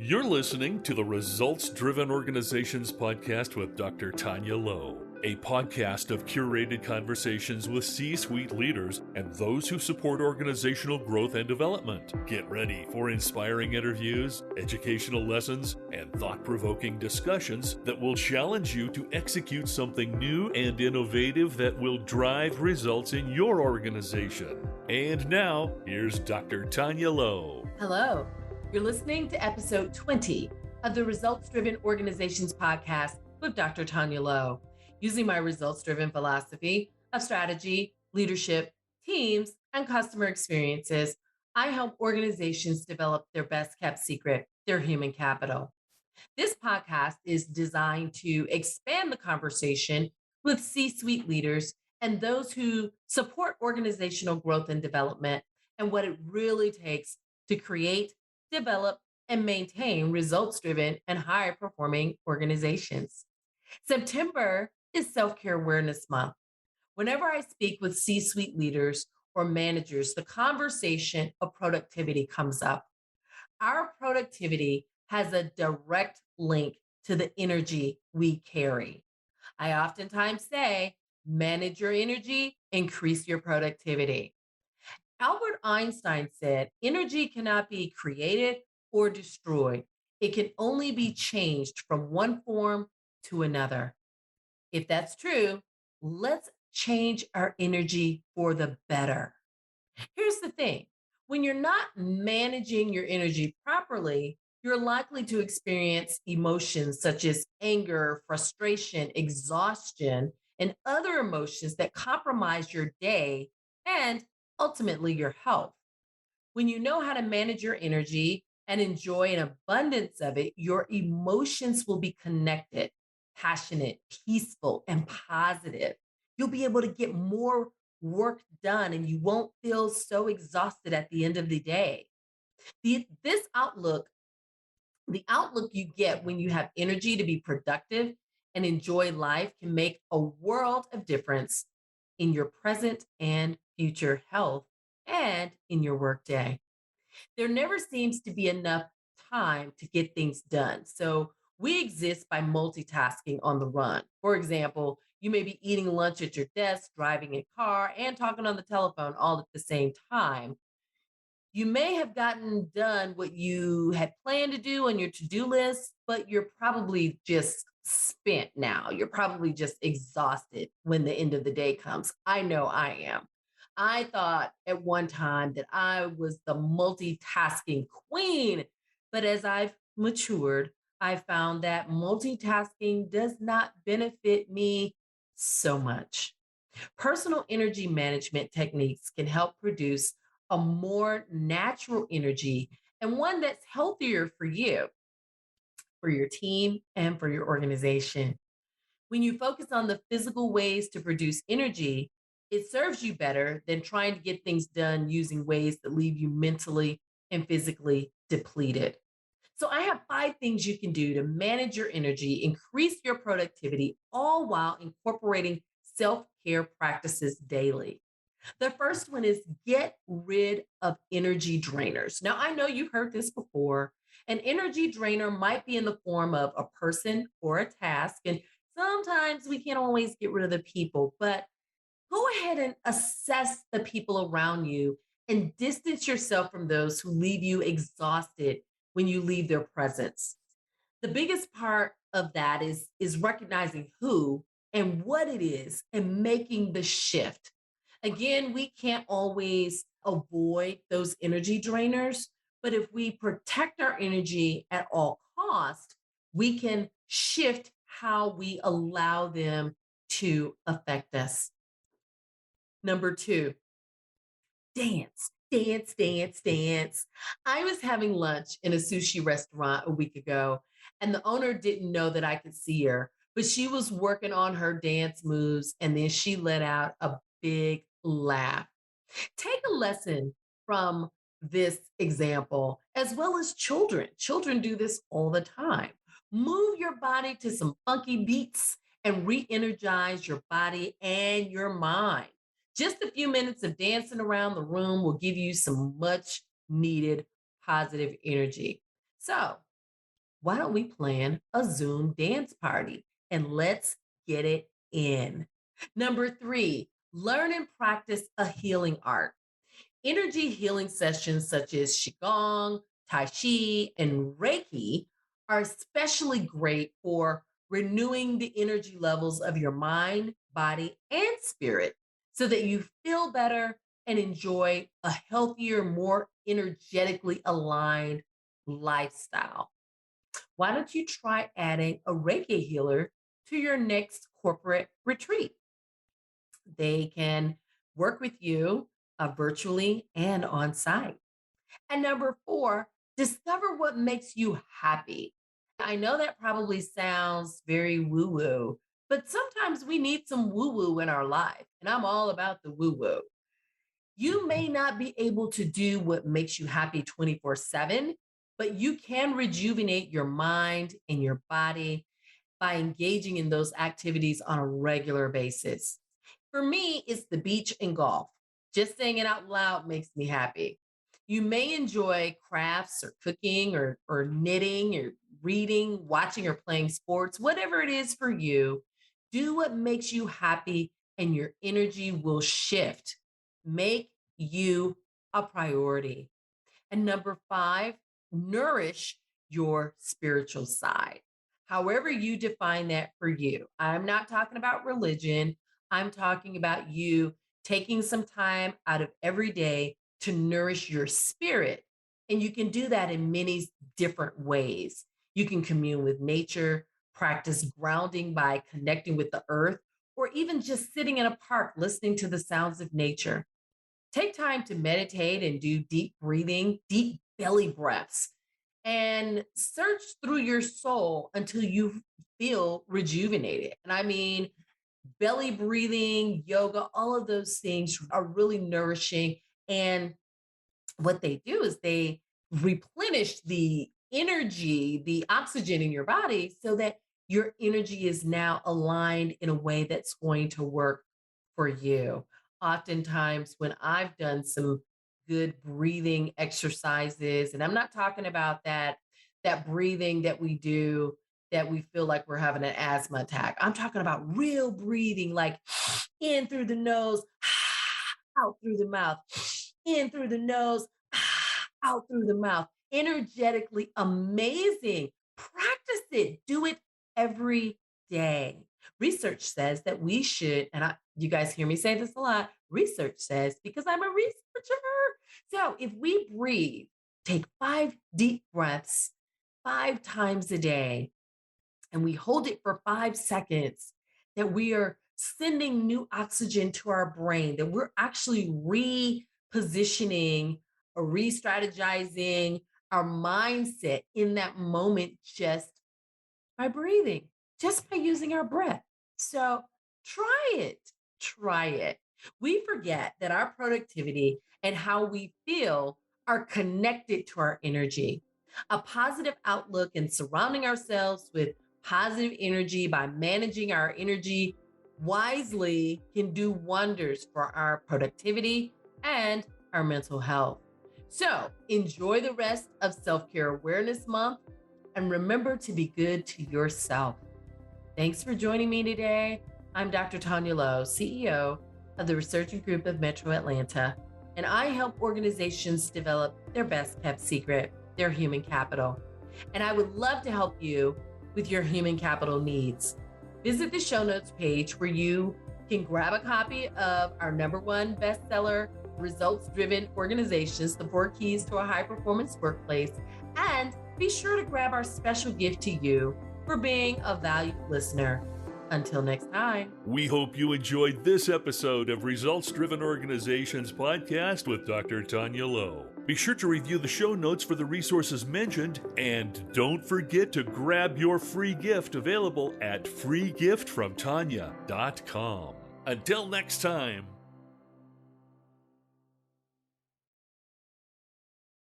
You're listening to the Results Driven Organizations podcast with Dr. Tanya Lowe, a podcast of curated conversations with C-suite leaders and those who support organizational growth and development. Get ready for inspiring interviews, educational lessons, and thought-provoking discussions that will challenge you to execute something new and innovative that will drive results in your organization. And now, here's Dr. Tanya Lowe. Hello. You're listening to episode 20 of the Results Driven Organizations podcast with Dr. Tanya Lowe. Using my results-driven philosophy of strategy, leadership, teams, and customer experiences, I help organizations develop their best-kept secret, their human capital. This podcast is designed to expand the conversation with C-suite leaders and those who support organizational growth and development and what it really takes to create, develop, and maintain results-driven and high-performing organizations. September is Self-Care Awareness Month. Whenever I speak with C-suite leaders or managers, the conversation of productivity comes up. Our productivity has a direct link to the energy we carry. I oftentimes say, manage your energy, increase your productivity. Albert Einstein said, energy cannot be created or destroyed. It can only be changed from one form to another. If that's true, let's change our energy for the better. Here's the thing. When you're not managing your energy properly, you're likely to experience emotions such as anger, frustration, exhaustion, and other emotions that compromise your day and ultimately your health. When you know how to manage your energy and enjoy an abundance of it, your emotions will be connected, passionate, peaceful, and positive. You'll be able to get more work done and you won't feel so exhausted at the end of the day. The outlook you get when you have energy to be productive and enjoy life can make a world of difference in your present and future health and in your workday. There never seems to be enough time to get things done. So we exist by multitasking on the run. For example, you may be eating lunch at your desk, driving a car, and talking on the telephone all at the same time. You may have gotten done what you had planned to do on your to-do list, but you're probably just spent now. You're probably just exhausted when the end of the day comes. I know I am. I thought at one time that I was the multitasking queen, but as I've matured, I found that multitasking does not benefit me so much. Personal energy management techniques can help produce a more natural energy and one that's healthier for you, for your team, and for your organization. When you focus on the physical ways to produce energy, it serves you better than trying to get things done using ways that leave you mentally and physically depleted. So I have 5 things you can do to manage your energy, increase your productivity, all while incorporating self-care practices daily. The first one is get rid of energy drainers. Now, I know you've heard this before. An energy drainer might be in the form of a person or a task, and sometimes we can't always get rid of the people, but go ahead and assess the people around you and distance yourself from those who leave you exhausted when you leave their presence. The biggest part of that is recognizing who and what it is and making the shift. Again, we can't always avoid those energy drainers, but if we protect our energy at all costs, we can shift how we allow them to affect us. Number 2, dance, dance, dance, dance. I was having lunch in a sushi restaurant a week ago, and the owner didn't know that I could see her, but she was working on her dance moves, and then she let out a big laugh. Take a lesson from this example, as well as children. Children do this all the time. Move your body to some funky beats and re-energize your body and your mind. Just a few minutes of dancing around the room will give you some much needed positive energy. So Why don't we plan a Zoom dance party and let's get it in? Number three, learn and practice a healing art. Energy healing sessions such as Qigong, Tai Chi, and Reiki are especially great for renewing the energy levels of your mind, body, and spirit so that you feel better and enjoy a healthier, more energetically aligned lifestyle. Why don't you try adding a Reiki healer to your next corporate retreat? They can work with you virtually and on site. And number four, discover what makes you happy. I know that probably sounds very woo woo, but sometimes we need some woo woo in our life. And I'm all about the woo woo. You may not be able to do what makes you happy 24/7, but you can rejuvenate your mind and your body by engaging in those activities on a regular basis. For me, it's the beach and golf. Just saying it out loud makes me happy. You may enjoy crafts or cooking or knitting or reading, watching or playing sports, whatever it is for you. Do what makes you happy and your energy will shift. Make you a priority. And number five, nourish your spiritual side. However, you define that for you. I'm not talking about religion. I'm talking about you taking some time out of every day to nourish your spirit. And you can do that in many different ways. You can commune with nature, practice grounding by connecting with the earth, or even just sitting in a park listening to the sounds of nature. Take time to meditate and do deep breathing, deep belly breaths, and search through your soul until you feel rejuvenated. And I mean, belly breathing, yoga, all of those things are really nourishing. And what they do is they replenish the energy, the oxygen in your body so that your energy is now aligned in a way that's going to work for you. Oftentimes, when I've done some good breathing exercises, and I'm not talking about that breathing that we do that we feel like we're having an asthma attack. I'm talking about real breathing, like in through the nose, out through the mouth, in through the nose, out through the mouth. Energetically amazing. Practice it. Do it every day. Research says that we should, and you guys hear me say this a lot. Research says, because I'm a researcher. So if we breathe, take 5 deep breaths 5 times a day, and we hold it for 5 seconds, that we are sending new oxygen to our brain, that we're actually repositioning or re-strategizing our mindset in that moment just by breathing, just by using our breath. So try it. Try it. We forget that our productivity and how we feel are connected to our energy. A positive outlook and surrounding ourselves with positive energy by managing our energy wisely can do wonders for our productivity and our mental health. So enjoy the rest of Self-Care Awareness Month and remember to be good to yourself. Thanks for joining me today. I'm Dr. Tanya Lowe, CEO of the Research Group of Metro Atlanta, and I help organizations develop their best kept secret, their human capital. And I would love to help you with your human capital needs. Visit the show notes page where you can grab a copy of our #1 bestseller, Results-Driven Organizations, The 4 Keys to a High-Performance Workplace, and be sure to grab our special gift to you for being a valued listener. Until next time. We hope you enjoyed this episode of Results Driven Organizations Podcast with Dr. Tanya Lowe. Be sure to review the show notes for the resources mentioned, and don't forget to grab your free gift available at freegiftfromtanya.com. Until next time.